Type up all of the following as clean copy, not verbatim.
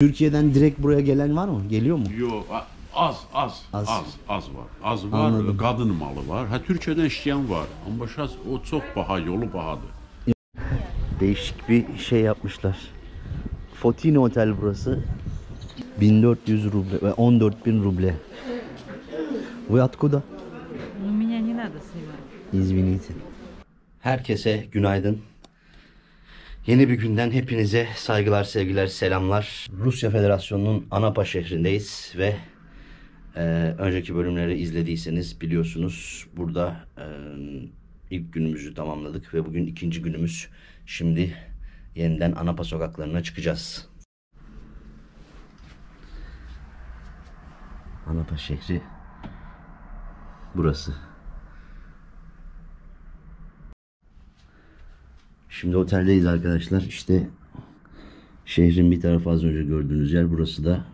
Türkiye'den direkt buraya gelen var mı? Geliyor mu? Yok, az var. Az var. Anladım. Qadın malı var. Ha Türkiyədən işleyen var. Ama o çok baha, yolu bahadır. Değişik bir şey yapmışlar. Fotini Otel burası. 1400 ruble ve 14.000 ruble. Вы откуда? Ну, меня не надо снимать. İzvinite. Herkese günaydın. Yeni bir günden hepinize saygılar, sevgiler, selamlar. Rusya Federasyonu'nun Anapa şehrindeyiz ve önceki bölümleri izlediyseniz biliyorsunuz. Burada ilk günümüzü tamamladık ve bugün ikinci günümüz. Şimdi yeniden Anapa sokaklarına çıkacağız. Anapa şehri burası. Şimdi oteldeyiz arkadaşlar. İşte şehrin bir tarafı az önce gördüğünüz yer. Burası da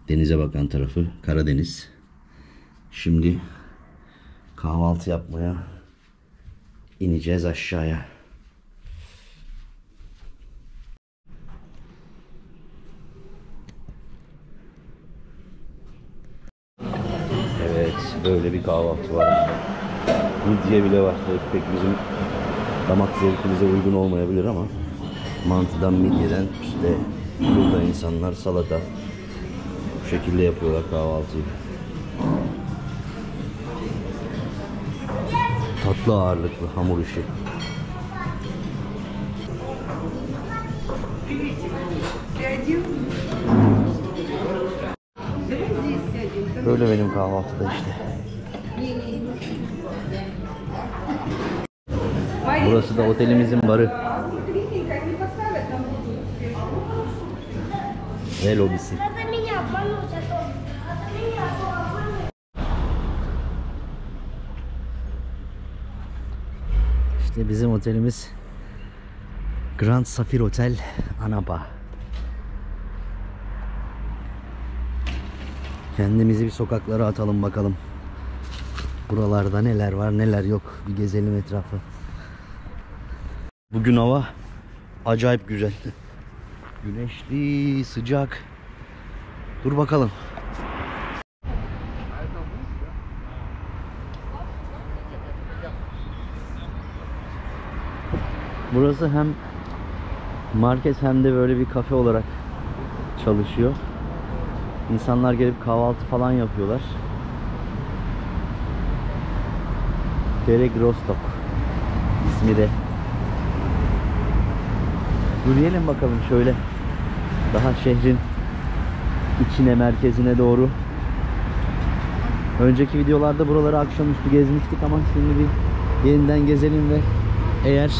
denize bakan tarafı. Karadeniz. Şimdi kahvaltı yapmaya ineceğiz aşağıya. Evet, böyle bir kahvaltı var. Midye bile var. Pek bizim damak zevkimize uygun olmayabilir ama mantıdan, midyeden işte burada insanlar salata bu şekilde yapıyorlar kahvaltıyı. Tatlı ağırlıklı hamur işi. Böyle benim kahvaltıda işte. Burası da otelimizin barı ve lobisi. İşte bizim otelimiz Grand Safir Otel Anapa. Kendimizi bir sokaklara atalım bakalım. Buralarda neler var neler yok, bir gezelim etrafı. Bugün hava acayip güzel. Güneşli, sıcak. Dur bakalım. Burası hem market hem de böyle bir kafe olarak çalışıyor. İnsanlar gelip kahvaltı falan yapıyorlar. Terek Rostok ismi de. Yürüyelim bakalım şöyle. Daha şehrin içine, merkezine doğru. Önceki videolarda buraları akşamüstü gezmiştik ama şimdi bir yeniden gezelim ve eğer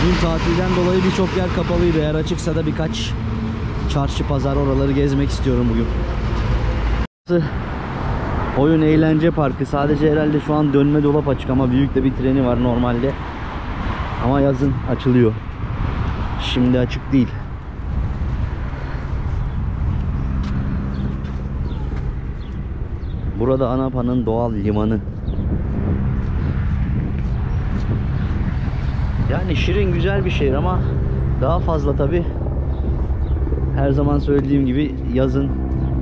dün tatilden dolayı birçok yer kapalıydı. Eğer açıksa da birkaç çarşı, pazar, oraları gezmek istiyorum bugün. Burası oyun eğlence parkı. Sadece herhalde şu an dönme dolap açık ama büyük de bir treni var normalde. Ama yazın açılıyor. Şimdi açık değil. Burada Anapa'nın doğal limanı. Yani şirin, güzel bir şehir ama daha fazla tabi her zaman söylediğim gibi yazın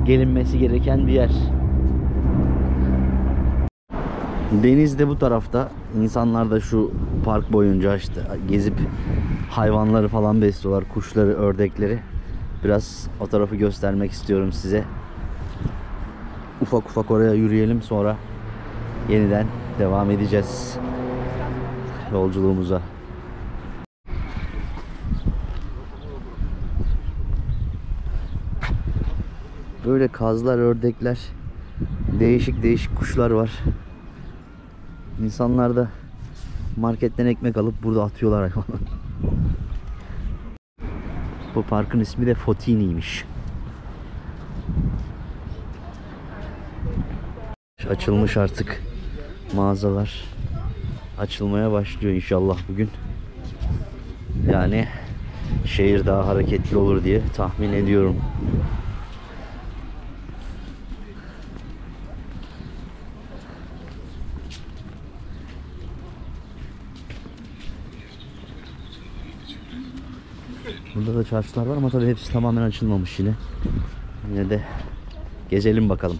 gelinmesi gereken bir yer. Deniz de bu tarafta. İnsanlar da şu park boyunca işte gezip hayvanları falan besliyorlar. Kuşları, ördekleri. Biraz o tarafı göstermek istiyorum size. Ufak ufak oraya yürüyelim, sonra yeniden devam edeceğiz yolculuğumuza. Böyle kazlar, ördekler, değişik değişik kuşlar var. İnsanlar da marketten ekmek alıp burada atıyorlar hayvanı. Bu parkın ismi de Fotini'ymiş. Açılmış artık. Mağazalar açılmaya başlıyor inşallah bugün. Yani şehir daha hareketli olur diye tahmin ediyorum. Burada da çarşılar var ama tabii hepsi tamamen açılmamış yine. Yine de gezelim bakalım.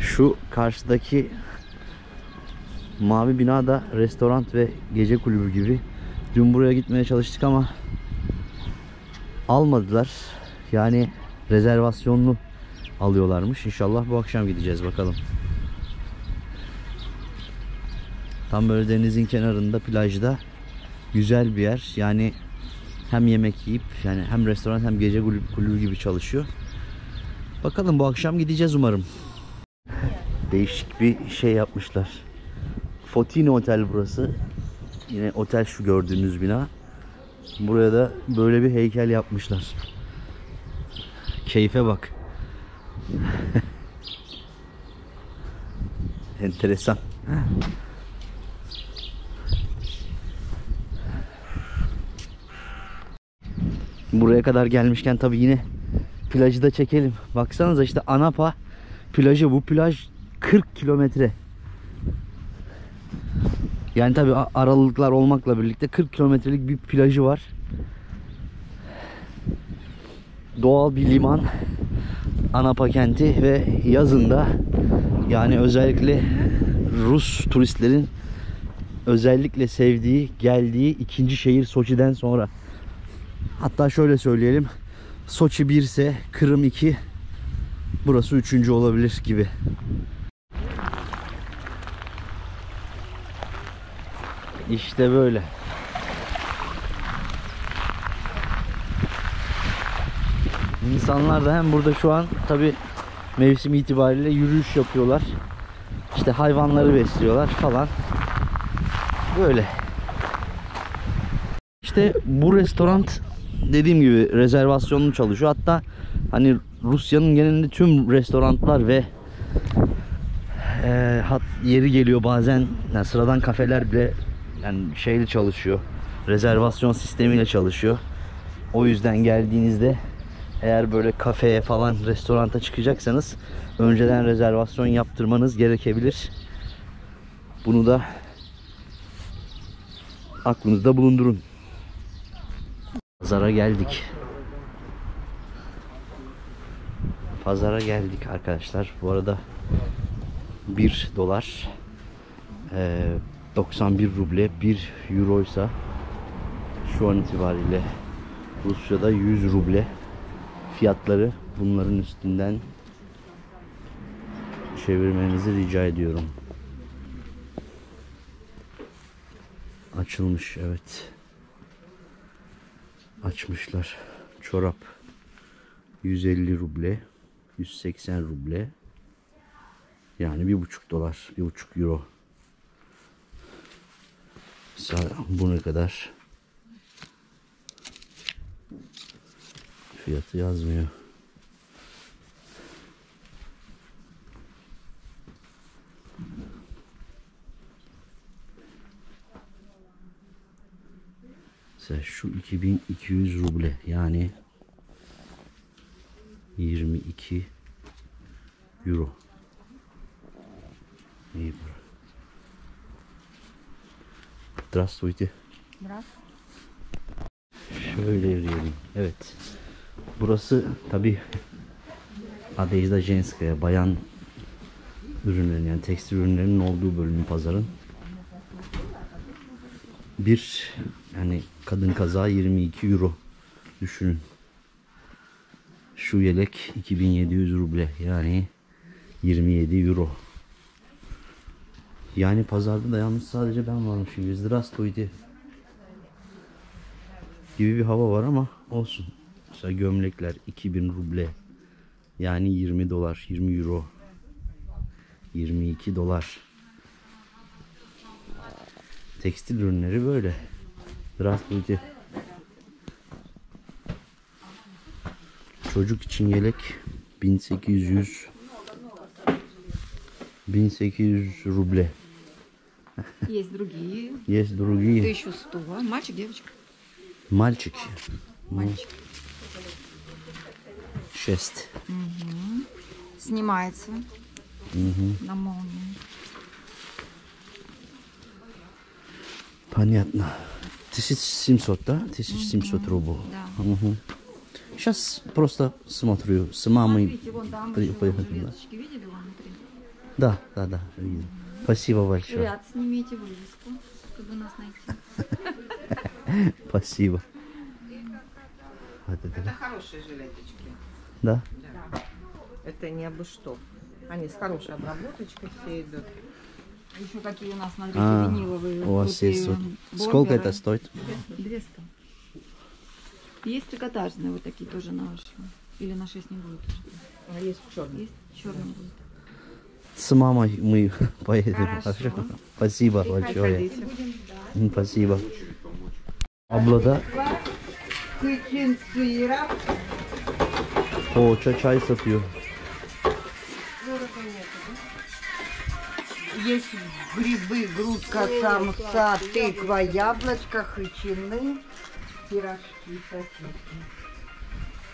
Şu karşıdaki mavi bina da restoran ve gece kulübü gibi. Dün buraya gitmeye çalıştık ama almadılar. Yani rezervasyonlu alıyorlarmış. İnşallah bu akşam gideceğiz bakalım. Tam böyle denizin kenarında, plajda güzel bir yer. Yani hem yemek yiyip yani hem restoran hem gece kulübü gibi çalışıyor. Bakalım bu akşam gideceğiz umarım. Değişik bir şey yapmışlar. Fotino Otel burası. Yine otel şu gördüğünüz bina. Buraya da böyle bir heykel yapmışlar. Keyfe bak. Enteresan. Buraya kadar gelmişken tabii yine plajı da çekelim. Baksanıza işte Anapa plajı. Bu plaj 40 kilometre. Yani tabii aralıklar olmakla birlikte 40 kilometrelik bir plajı var. Doğal bir liman. Anapa kenti ve yazında yani özellikle Rus turistlerin özellikle sevdiği, geldiği ikinci şehir Soçi'den sonra. Hatta şöyle söyleyelim. Soçi 1 ise Kırım 2, burası 3. olabilir gibi. İşte böyle. İnsanlar da hem burada şu an tabi mevsim itibariyle yürüyüş yapıyorlar. İşte hayvanları besliyorlar falan. Böyle. İşte bu restoran dediğim gibi rezervasyonlu çalışıyor. Hatta hani Rusya'nın genelinde tüm restoranlar ve yeri geliyor bazen yani sıradan kafeler bile yani şeyle çalışıyor. Rezervasyon sistemiyle çalışıyor. O yüzden geldiğinizde eğer böyle kafeye falan restoranta çıkacaksanız önceden rezervasyon yaptırmanız gerekebilir. Bunu da aklınızda bulundurun. Pazara geldik. Pazara geldik arkadaşlar. Bu arada 1 dolar 91 ruble, 1 euro ise şu an itibariyle Rusya'da 100 ruble. Fiyatları bunların üstünden çevirmenizi rica ediyorum. Açılmış, evet. Açmışlar. Çorap 150 ruble, 180 ruble. Yani 1,5 dolar, 1,5 euro. Bu ne kadar? Fiyatı yazmıyor. Mesela şu 2200 ruble yani 22 euro. İyi para. Здравствуйте. Şöyle yürüyelim. Evet. Burası tabi Adejda Jenskaya, bayan ürünlerin yani tekstil ürünlerinin olduğu bölümün pazarın. Bir yani kadın kazağı 22 euro düşünün. Şu yelek 2700 ruble yani 27 euro. Yani pazarda da yalnız sadece ben varmışım. Здравствуйте gibi bir hava var ama olsun. Mesela gömlekler 2000 ruble yani 20 dolar, 20 euro, 22 dolar. Tekstil ürünleri böyle. Здравствуйте. Çocuk için yelek 1800 ruble. Есть другие. Есть другие. 1100. Мальчик, девочка. Мальчик. Мальчик. 6. Снимается на молнии. Понятно. 1700, да? 1700 рублей. Да. Угу. Сейчас просто смотрю с мамой. Смотрите, вон там Поехали, еще да. веточки, видели вон внутри? Да, видел. Спасибо большое. Ряд снимите вывеску, чтобы нас найти. Спасибо. Вот это, Это да? хорошие жилеточки. Да? Да. Это не абы что. Они с хорошей обработочкой все идут. Еще какие у нас, смотрите, А, виниловые. у вас крутые есть вот. бомберы. Сколько это стоит? 200. Есть трикотажные вот такие тоже на ваши. Или на 6 не будет. А есть черный. Есть черный будет. С мамой мы поедем. Хорошо. Спасибо большое. Приходите. Спасибо. Abla da Kıçın sıyırap. poğaça çay satıyor. Есть грибы, грудка, самса, тыква, яблочко, хычины, пирожки, сосиски.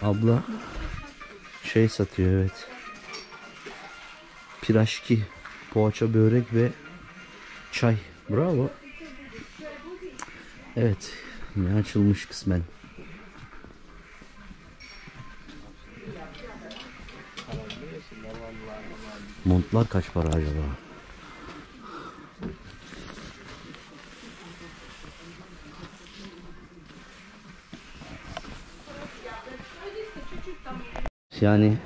Abla şey satıyor, evet. Piraşki, poğaça, börek ve çay. Bravo. Evet. Yine açılmış kısmen. Montlar kaç para acaba? Yani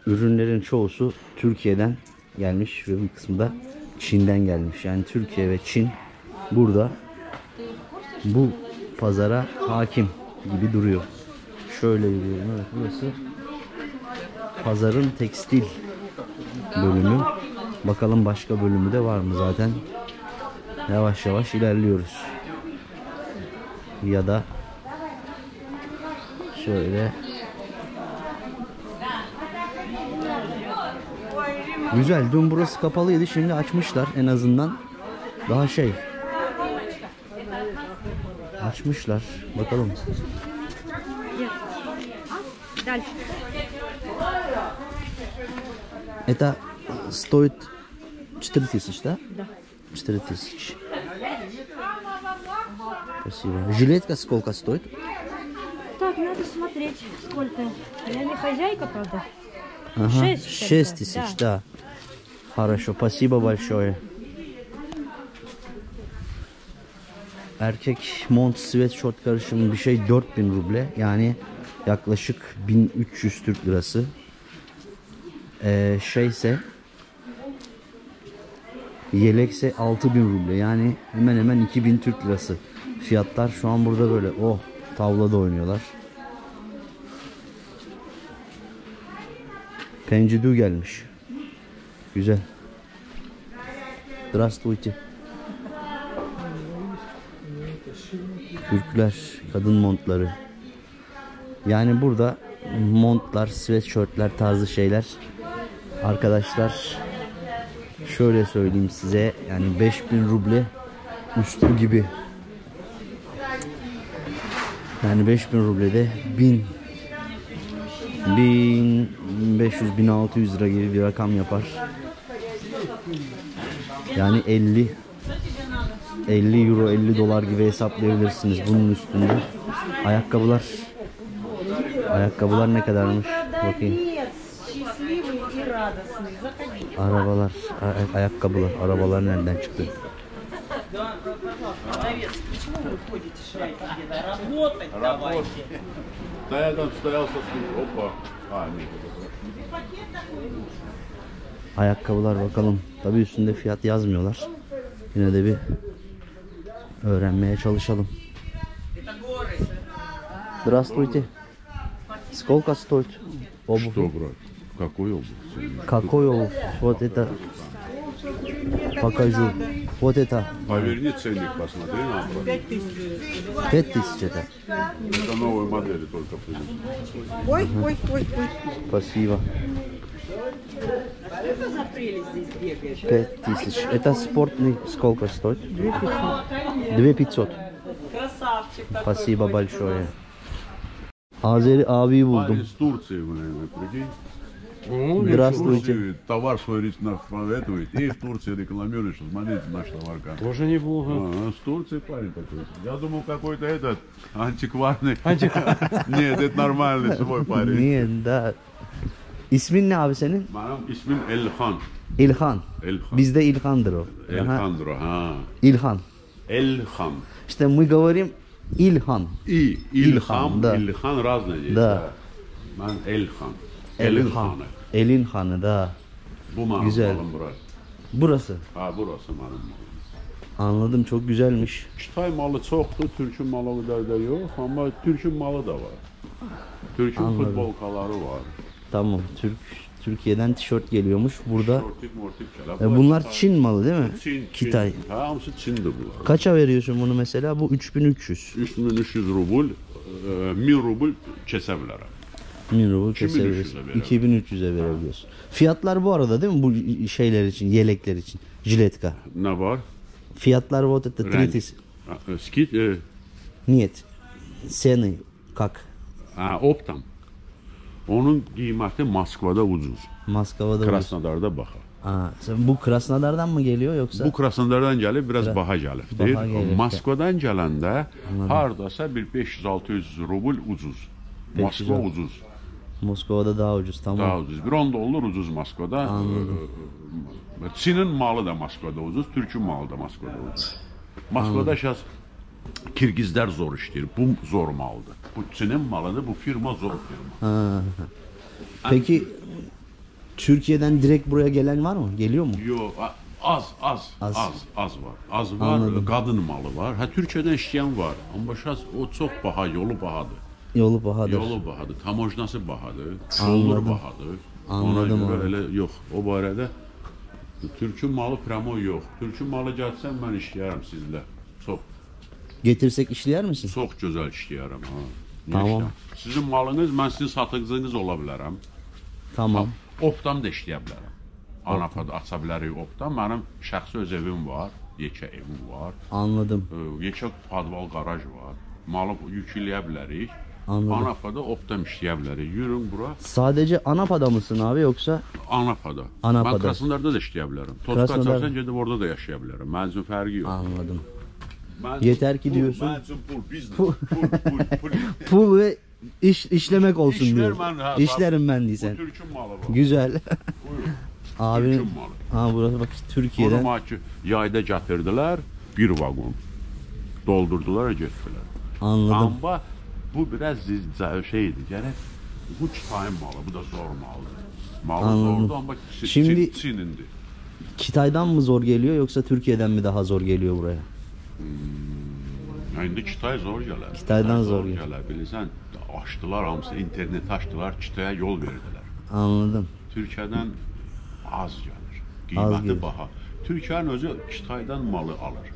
ürünlerin çoğusu Türkiye'den gelmiş ve bir kısmı da Çin'den gelmiş. Yani Türkiye ve Çin burada bu pazara hakim gibi duruyor. Şöyle yürüyorum. Evet, burası pazarın tekstil bölümü. Bakalım başka bölümü de var mı zaten. Yavaş yavaş ilerliyoruz. Ya da şöyle. Güzel. Dün burası kapalıydı. Şimdi açmışlar en azından. Daha şey. Açmışlar. Bakalım. Дальше. Это стоит 4000, да? Да. 4000. Спасибо. Жилетка сколько стоит? Так, надо смотреть, сколько. Я не хозяйка, правда. Ага. 6 6000, да. Хорошо. Спасибо большое. Erkek mont, sweatshirt karışımı bir şey 4000 ruble. Yani yaklaşık 1300 Türk lirası. Şeyse yelekse 6000 ruble. Yani hemen hemen 2000 Türk lirası. Fiyatlar şu an burada böyle. Oh, tavlada oynuyorlar. Pencidü gelmiş. Güzel. Здравствуйте. Kürkler, kadın montları. Yani burada montlar, sweatshirtler tarzı şeyler. Arkadaşlar şöyle söyleyeyim size, yani 5000 ruble üstü gibi. Yani 5000 rublede 1500-1600 lira gibi bir rakam yapar. Yani 50 euro, 50 dolar gibi hesaplayabilirsiniz bunun üstünde. Ayakkabılar ne kadarmış? Bakayım. Arabalar, ayakkabılar. Arabalar nereden çıktı? Да я там стоял со службы. Опа. Нет. Ayakkabılar bakalım. Tabii üstünde fiyat yazmıyorlar. Yine de bir öğrenmeye çalışalım. Здравствуйте. Сколько стоит обувь? Что, брат? Какой обувь? Какой обувь? Вот это. Покажу. Вот это. Поверни ценник, посмотри на обувь. 5000 это. Это новые модели только привезли. Ой, ой, ой, ой. Спасибо. Это за прелесть здесь бегаешь. 5000. Это спортный сколько стоит? 2500. Красавчик. Спасибо большое. Azeri abiyi buldum. Парень из Турции, блин, прикинь. Здравствуйте. Товар свой рекламирует, и в Турции рекламирует, что смотрите, наш товар. Тоже неплохо. С Турции парень такой. Я думал, какой-то этот антикварный. Нет, это нормальный свой парень. Niye? Da. İsmin ne abi senin? Benim ismim Elhan. İlhan. Elhan. Bizde İlhan'dır o. Aha, Elhandro, ha. İlhan. Elhan. İşte мы говорим İlhan. И Ильхам, да. Ильхан разные есть. Да. Ben Elhan. Elhan. Elinhan'ı da. Bu benim Güzel. malım burası. Burası. Ha, burası benim malım. Anladım, çok güzelmiş. Kitay malı çoxdur, türkün malı o qədər də yox, amma türkün malı da var. Türkün Anladım. futbolkaları var. Tamam. Türkiye'den tişört geliyormuş. Burada Şortik mortik şeyler. bunlar Çin malı değil mi? Çin, Kitay. Çin. Ha, hamısı Çindir bunlar. Kaça veriyorsun bunu mesela? Bu 3300. 3300 rubl, 1000 rubl kesə bilərəm. 1000 ruble 2300'e kesebiliyorsun. verelim. 2300'e verebiliyorsun. Fiyatlar bu arada değil mi? Bu şeyler için, yelekler için. Jiletka. Nə var? Fiyatlar вот это Renk. 3000. Skit, Нет. Цены как? Optam. Onun qiyməti Moskvada ucuz. Moskova'da. Krasnodarda baxa. Bu Krasnodar'dan mı geliyor yoksa? Bu Krasnodardan gəlib, biraz baha gəlibdir. Baha gəlib. Moskvadan gələndə hardasa bir 500-600 rubl ucuz. Moskva 500. ucuz. Moskova'da daha ucuz, tamam. Daha ucuz. Bir 10 dollar ucuz Moskvada. Çinin malı da Moskvada ucuz, Türkün malı da Moskvada ucuz. Moskvada şəs Kirgizlər zor işləyir. Bu zor maldır. Bu Çinin malıdır, bu firma zor firma. Peki Türkiye'den direkt buraya gelen var mı? Geliyor mu? Yox, az var. Az var, Anladım. qadın malı var. Hə, Türkiyədən işləyən var. Amma şəs o çox baha, yolu bahadır. Yolu bahadır. Yolu bahadır, tamojnası bahadır, dollar bahadır. Anladım Ona görə abi. elə yox. O barədə Türkün malı pramo yox. Türkün malı gəlsən mən işləyərəm sizlə. Çox Getirsek işleyer misin? çox gözəl işləyərəm ha. Niyə Tamam. işləyərəm? Sizin malınız mən sizin satıcınız ola bilərəm. Tamam. Optam da işləyə bilərəm. Anapada aça bilərik optam. Mənim şəxsi öz evim var, yekə evim var. Anladım. Yekə padval qaraj var. Malı yükləyə bilərik. Anladım. Anapada optam işləyə bilərik. Yürün bura. Sadece Anapada mısın abi yoksa? Anapada. Anapada. Mən Krasnodarda da işləyə bilərəm. Toska Krasnodar- açarsan gedib orada da yaşaya bilərəm. Mənim üçün fərqi yox. Anladım. Mənim Yeter ki pul, diyorsun. Mənim üçün pul, biznes. Pul. Pul ve işlemek olsun İş ver diyor. mən, ha, İşlerim ben Bu diysen. Türkün malı var. Güzel. Buyurun. Abinin. Türkün malı. Burası bak Bunu Türkiye'den. maki yayda gətirdilər, bir vaqon. Doldurdular, getdilər. Anladım. Amma bu biraz şeydir. Gərək bu Kitayın malı, bu da zor malıdır. Malı Anladım. zordur, amma Şimdi- Çinindir. Kitay'dan mı zor geliyor yoksa Türkiye'den mi daha zor geliyor buraya? İndi Kitay zor gələr. Kitaydan zor gələr. Bilirsən, açdılar hamısı, internet açdılar, Kitaya yol verdilər. Anladım. Türkiyədən az gəlir. Az Qiyməti gəlir. baha. Türkiyənin özü Kitaydan malı alır.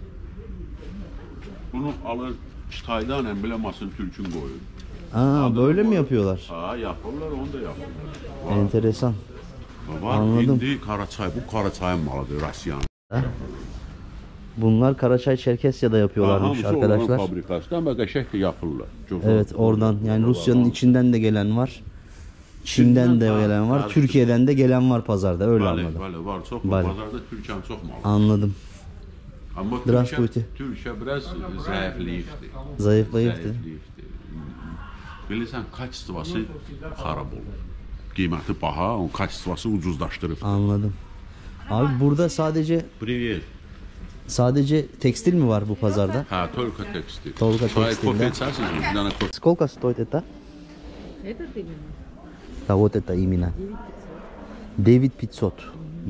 Bunu alır, Kitaydan emblemasını Türkün qoyur. Böyle mi yapıyorlar? Ha, yapırlar, onu da yapırlar. Enteresan. Var, Anladım. indi Karaçay, bu Karaçayın malıdır, Rusiyanın. Bunlar Karaçay Çerkesya'da yapıyorlarmış Hamısı arkadaşlar. oranın fabrikasıdır, amma qəşəng də yapırlar. Çox Evet, zor. oradan yani Rusya'nın içinden de gelen var. Çin'den de Çin'den, gelen var. ha, Türkiye'den de gelen var pazarda. Öyle Bəli, anladım. bəli, var, çox Bəli. var. Bazarda Türkiyənin çox malı. Anladım. Amma Здравствуйте. Türkiyə biraz zəifliyibdir. Zayıflayıptı. Bilirsən, kaçstvası xarab olur. Qiyməti baha, o kaçstvası ucuzlaşdırıb. Anladım. Abi burada sadece tekstil mi var bu pazarda? Hə, Tolka tekstil. Tolka Çay, tekstildə. kofe içərsiniz, bir dənə kofe. Сколько стоит это? Этот именно? Да, вот это именно. 9500.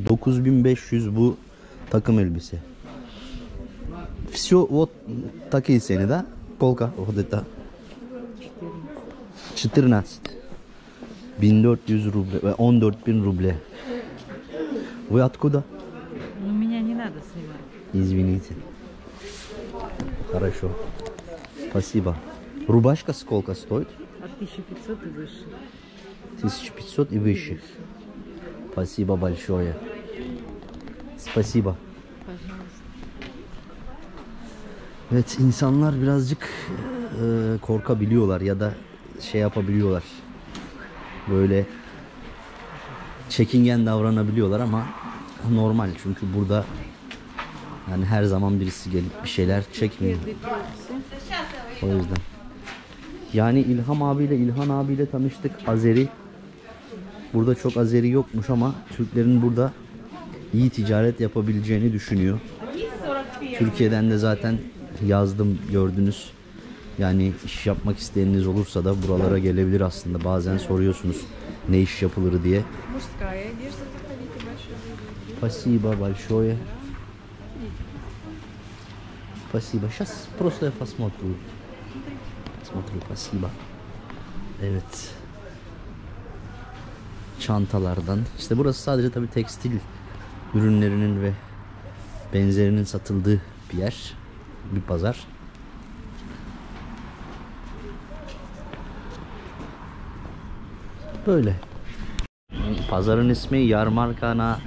9500 bu takım elbise. Все вот такие цены, да? Сколько вот это? 14. 1400 рублей, 14.000 рублей. Вы откуда? Ну, меня не надо снимать. Извините. Хорошо. Спасибо. Рубашка сколько стоит? От 1500 и выше. 1500 и выше. Спасибо большое. Спасибо. Пожалуйста. Evet, insanlar birazcık korkabiliyorlar ya da şey yapabiliyorlar. Böyle çekingen davranabiliyorlar ama normal çünkü burada yani her zaman birisi gelip bir şeyler çekmiyor. O yüzden. Yani İlhan abiyle tanıştık. Azeri. Burada çok Azeri yokmuş ama Türklerin burada iyi ticaret yapabileceğini düşünüyor. Türkiye'den de zaten yazdım, gördünüz. Yani iş yapmak isteyeniniz olursa da buralara gelebilir aslında. Bazen soruyorsunuz ne iş yapılır diye. Спасибо большое. Спасибо. Сейчас просто я посмотрю. Смотрю, спасибо. Evet. Çantalardan. İşte burası sadece tabii tekstil ürünlerinin ve benzerinin satıldığı bir yer. Bir pazar. Böyle. Pazarın ismi Yarmarka na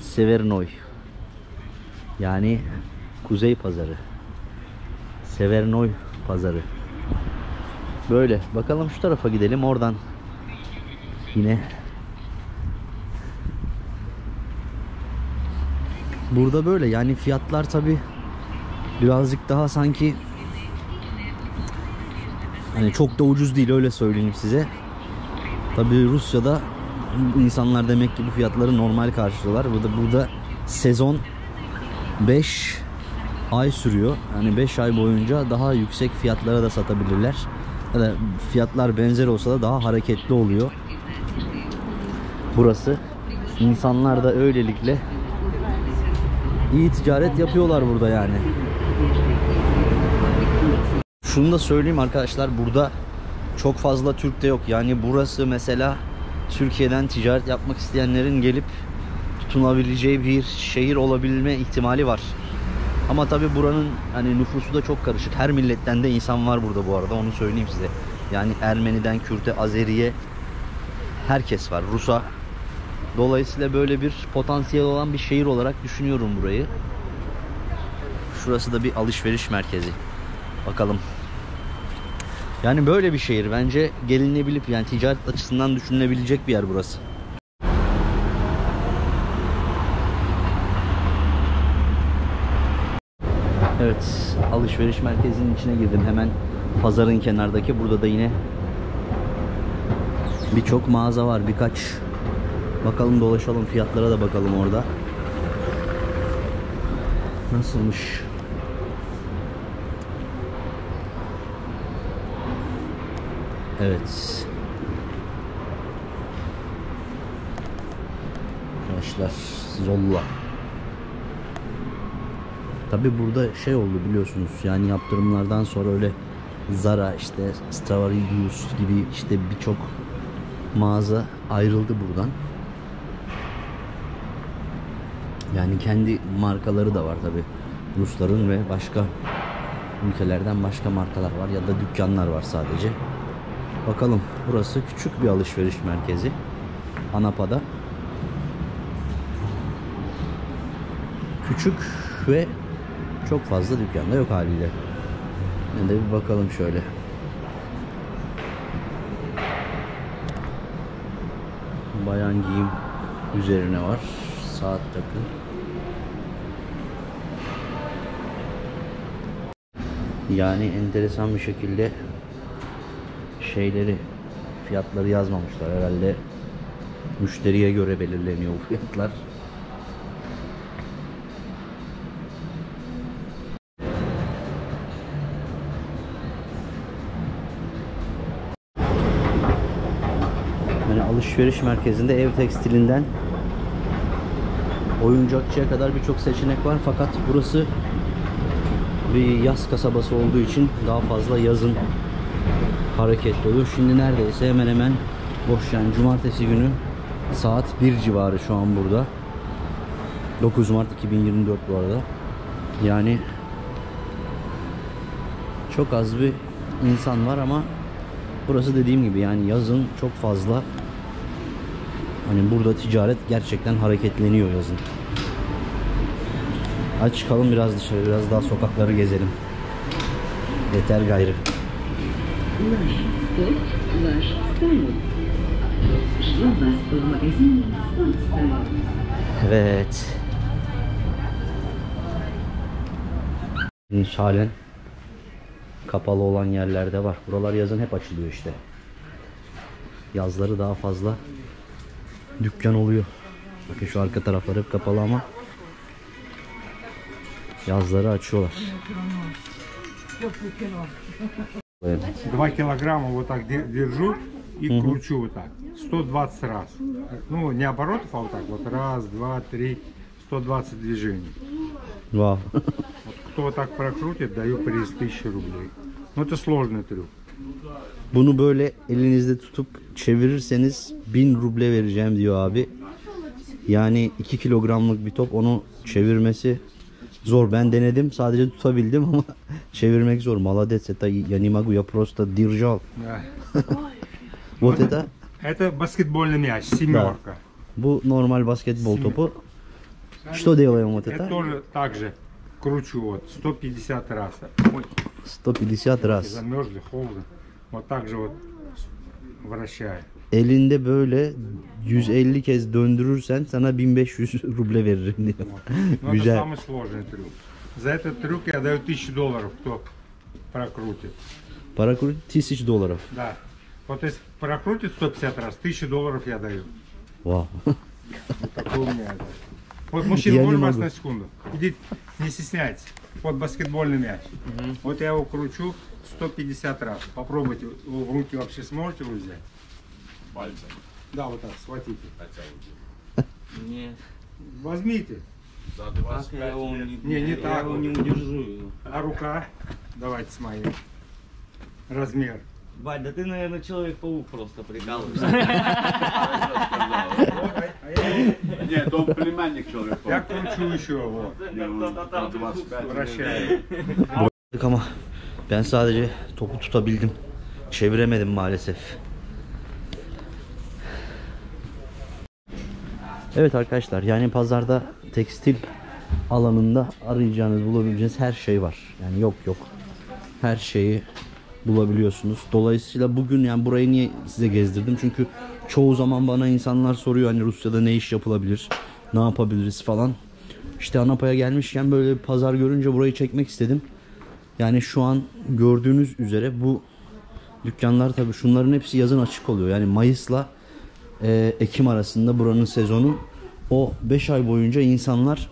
Severnoy. Yani Kuzey Pazarı. Severnoy Pazarı. Böyle. Bakalım şu tarafa gidelim. Oradan yine burada böyle. Yani fiyatlar tabi birazcık daha sanki hani çok da ucuz değil, öyle söyleyeyim size. Tabi Rusya'da insanlar demek ki bu fiyatları normal karşılıyorlar. Burada sezon 5 ay sürüyor. Yani 5 ay boyunca daha yüksek fiyatlara da satabilirler. Ya da fiyatlar benzer olsa da daha hareketli oluyor burası. İnsanlar da öylelikle iyi ticaret yapıyorlar burada yani. Şunu da söyleyeyim arkadaşlar, burada çok fazla Türk de yok. Yani burası mesela Türkiye'den ticaret yapmak isteyenlerin gelip tutunabileceği bir şehir olabilme ihtimali var. Ama tabi buranın hani nüfusu da çok karışık. Her milletten de insan var burada bu arada, onu söyleyeyim size. Yani Ermeniden Kürt'e, Azeri'ye herkes var. Rus'a. Dolayısıyla böyle bir potansiyel olan bir şehir olarak düşünüyorum burayı. Şurası da bir alışveriş merkezi. Bakalım. Yani böyle bir şehir. Bence gelinebilip yani ticaret açısından düşünülebilecek bir yer burası. Evet, alışveriş merkezinin içine girdim. Hemen pazarın kenardaki. Burada da yine birçok mağaza var. Birkaç. Bakalım, dolaşalım, fiyatlara da bakalım orada. Nasılmış? Evet. Arkadaşlar, Zolla. Tabi burada şey oldu biliyorsunuz, yani yaptırımlardan sonra öyle Zara, işte Stradivarius gibi işte birçok mağaza ayrıldı buradan. Yani kendi markaları da var tabi Rusların ve başka ülkelerden başka markalar var ya da dükkanlar var sadece. Bakalım, burası küçük bir alışveriş merkezi Anapa'da. Küçük ve çok fazla dükkanda yok haliyle. Yine de bir bakalım şöyle. Bayan giyim üzerine var. Saat takı. Yani enteresan bir şekilde şeyleri, fiyatları yazmamışlar. Herhalde müşteriye göre belirleniyor bu fiyatlar. Yani alışveriş merkezinde ev tekstilinden oyuncakçıya kadar birçok seçenek var. Fakat burası bir yaz kasabası olduğu için daha fazla yazın hareketli oluyor. Şimdi neredeyse hemen hemen boş, yani cumartesi günü saat 1 civarı şu an burada. 9 Mart 2024 bu arada. Yani çok az bir insan var ama burası dediğim gibi yani yazın çok fazla, hani burada ticaret gerçekten hareketleniyor yazın. Hadi çıkalım biraz dışarı, biraz daha sokakları gezelim. Yeter gayrı. Evet. Halen kapalı olan yerlerde var. Buralar yazın hep açılıyor işte. Yazları daha fazla dükkan oluyor. Bakın şu arka tarafları hep kapalı ama yazları açıyorlar. Evet. 2 килограмма вот так держу и кручу вот так. 120 раз. Ну, не оборотов, а вот так вот. Раз, два, три, 120 движений. Wow. Вот кто вот так прокрутит, даю приз 1000 рублей. Ну, это sложный трюк. Bunu böyle elinizde tutup çevirirseniz 1000 ruble vereceğim diyor abi. Yani 2 kilogramlık bir top, onu çevirmesi zor. Ben denedim, sadece tutabildim ama çevirmek zor. Молодец, это я не могу, я просто держал. Да. Вот это. Это баскетбольный мяч, семерка. Bu normal basketbol topu. Что делаем вот Это это? тоже так же кручу вот 150 раз. Ой, 150 раз. замерзли, холодно. Вот так же вот вращаю. Elinde böyle 150 kez döndürürsen sana 1500 ruble veririm diyor. Но это Güzel. самый сложный трюк. За этот трюк я даю 1000 долларов, кто прокрутит. Para kurut 1000 dolarов. Да. Вот если прокрутит 150 раз, 1000 долларов я даю. Wow. Вот такой у меня это. Вот, мужчина, Я не можно вас могу. на секунду? Идите, не стесняйтесь. Вот баскетбольный мяч. Вот я его кручу 150 раз. Попробуйте, его в руки вообще сможете вы взять? Пальцем. Да, вот так, схватите. Нет, Возьмите. За так 25 я его лет. Не я так его вот. не удержу. А рука? Давайте с моей. Размер. Бать, да ты, наверное, Человек-паук просто прикалываешься. Нет, он племянник человека. Я кручу еще, вот. За 25 лет. Вращаю. Ama ben sadece topu tutabildim. Çeviremedim maalesef. Evet arkadaşlar, yani pazarda tekstil alanında arayacağınız, bulabileceğiniz her şey var. Yani yok her şeyi bulabiliyorsunuz. Dolayısıyla bugün yani burayı niye size gezdirdim? Çünkü çoğu zaman bana insanlar soruyor hani Rusya'da ne iş yapılabilir, ne yapabiliriz falan. İşte Anapa'ya gelmişken böyle bir pazar görünce burayı çekmek istedim. Yani şu an gördüğünüz üzere bu dükkanlar, tabii şunların hepsi yazın açık oluyor. Yani Mayıs'la Ekim arasında buranın sezonu. O 5 ay boyunca insanlar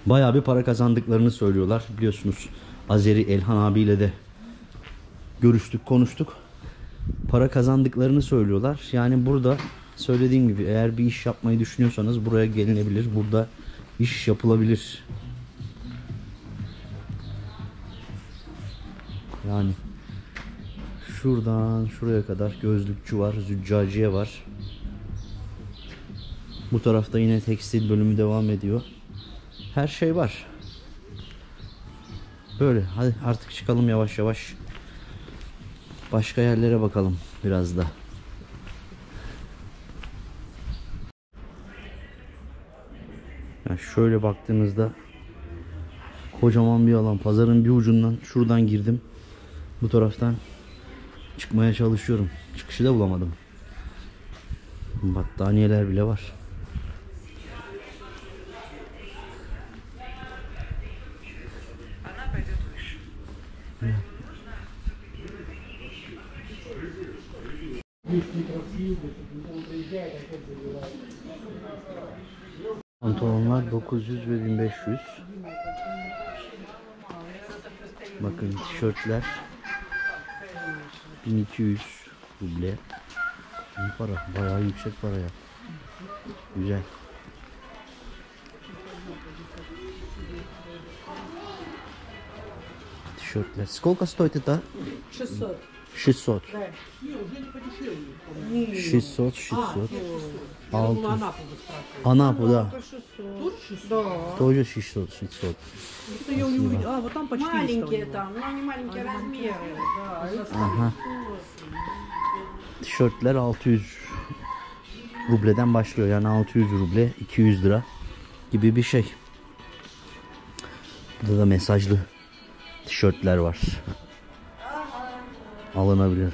bayağı bir para kazandıklarını söylüyorlar. Biliyorsunuz Azeri Elhan abiyle de görüştük, konuştuk. Para kazandıklarını söylüyorlar. Yani burada söylediğim gibi eğer bir iş yapmayı düşünüyorsanız buraya gelinebilir. Burada iş yapılabilir. Yani şuradan şuraya kadar gözlükçü var, züccaciye var. Bu tarafta yine tekstil bölümü devam ediyor. Her şey var. Böyle hadi artık çıkalım yavaş yavaş. Başka yerlere bakalım biraz da. Yani şöyle baktığınızda kocaman bir alan. Pazarın bir ucundan şuradan girdim. Bu taraftan çıkmaya çalışıyorum. Çıkışı da bulamadım. Battaniyeler bile var. Pantolonlar 900 ve 1500. Bakın tişörtler 1200 ruble. İyi para, bayağı yüksek para ya. Güzel. Тишёртler. Сколько стоит это? 600. 600. 600, 600. Анапу, да. Тоже 600, 600. вот там почти Маленькие там, но они маленькие размеры. Aha. Tişörtler 600 rubleden başlıyor. Yani 600 ruble, 200 lira gibi bir şey. Burada da mesajlı tişörtler var. Alınabilir.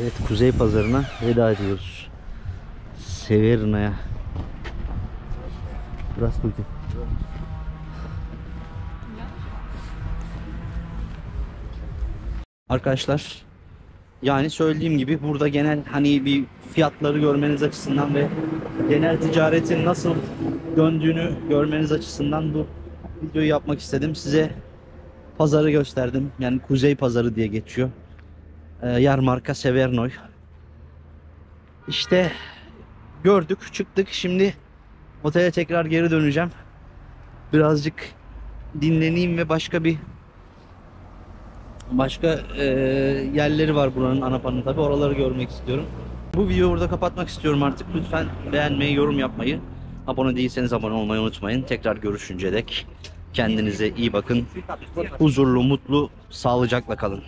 Evet, Kuzey Pazarı'na veda ediyoruz. Severnaya. Здравствуйте. Arkadaşlar, yani söylediğim gibi burada genel hani bir fiyatları görmeniz açısından ve genel ticaretin nasıl döndüğünü görmeniz açısından bu videoyu yapmak istedim. Size pazarı gösterdim. Yani Kuzey Pazarı diye geçiyor. Yarmarka Severnoy. İşte gördük, çıktık. Şimdi otele tekrar geri döneceğim. Birazcık dinleneyim ve başka yerleri var buranın, Anapa'nın tabi, oraları görmek istiyorum. Bu videoyu burada kapatmak istiyorum artık. Lütfen beğenmeyi, yorum yapmayı, abone değilseniz abone olmayı unutmayın. Tekrar görüşünceye dek kendinize iyi bakın. Huzurlu, mutlu, sağlıcakla kalın.